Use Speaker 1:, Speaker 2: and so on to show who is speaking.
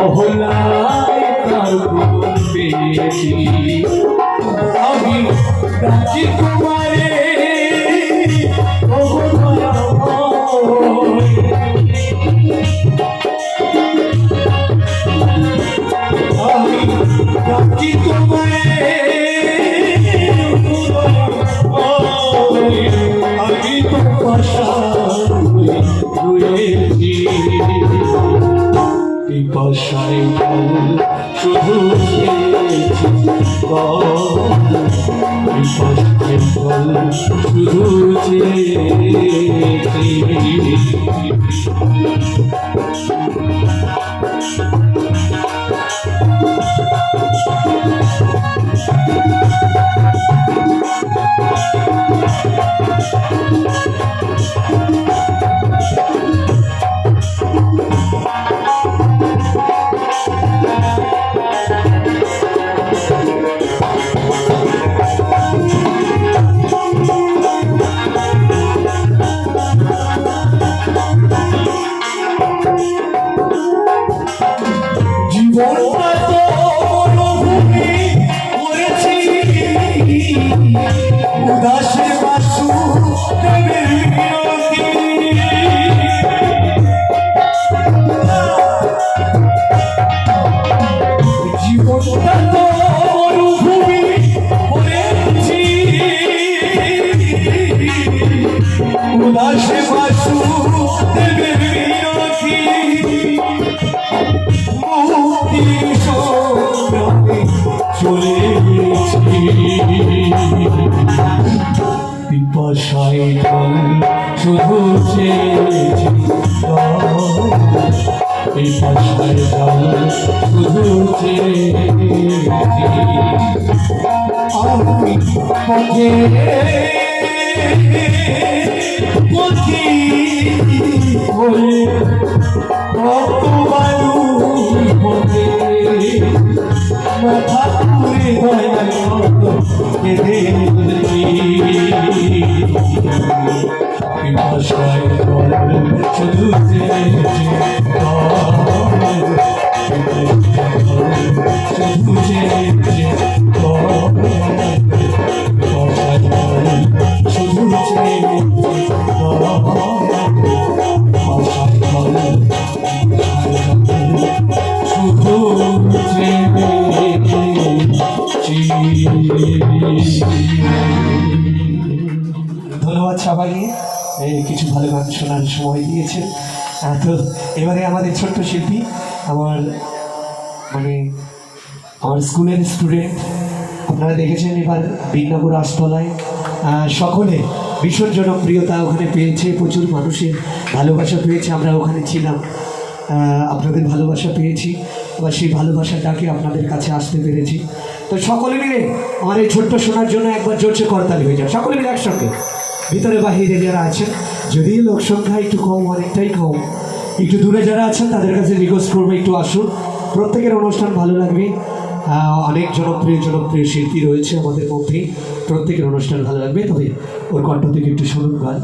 Speaker 1: অহলায় তার গুণ পেয়েছি আমি ডাকি তোমারে ওগো দয়াময় আমি ডাকি তোমারে আমি তো পাশায় রয়েছি পিপাসায় শুধু পিপাসায় শুধু উদাসের বাসু জীবনটা তো মরুভূমি করেছি উদাসে বাসু দেবের বিরোধী মুক্তির সংগ্রামে চলে গেছি পিপাসায় শুধু চেয়েছি পিপাসায় শুধু চেয়েছি আমি পথে পথি হয়ে কত বায়ু পথে মাথা পুরে দয়াল মতো কেঁদে পিপাসায় শুধু চেয়েছি শুধু চেয়েছি শুধু ধন্যবাদ সবাইকে কিছু ভালো গান শোনার সময় দিয়েছেন। তো এবারে আমাদের ছোট্ট শিল্পী আমার স্কুলের স্টুডেন্ট আপনারা দেখেছেন এবার বিন্নাপুর আশতলায় সকলে ভীষণ জনপ্রিয়তা ওখানে পেয়েছে, প্রচুর মানুষের ভালোবাসা পেয়েছে। আমরা ওখানে ছিলাম, আপনাদের ভালোবাসা পেয়েছি, আবার সেই ভালোবাসার ডাকে আপনাদের কাছে আসতে পেরেছি। তো সকলে মিলে আমার এই ছোট্ট শোনার জন্য একবার জোরসে করতালি হয়ে যান সকলে মিলে একসঙ্গে। ভিতরে বাহিরে যারা আছেন, যদিও লোক সংখ্যা একটু কম, অনেকটাই কম, একটু দূরে যারা আছেন তাদের কাছে রিকোয়েস্ট করবো একটু আসুন, প্রত্যেকের অনুষ্ঠান ভালো লাগবে। অনেক জনপ্রিয় শিল্পী রয়েছে আমাদের মধ্যে, প্রত্যেকের অনুষ্ঠান ভালো লাগবে। তবে ওর কণ্ঠ থেকে একটু শুনুন গান।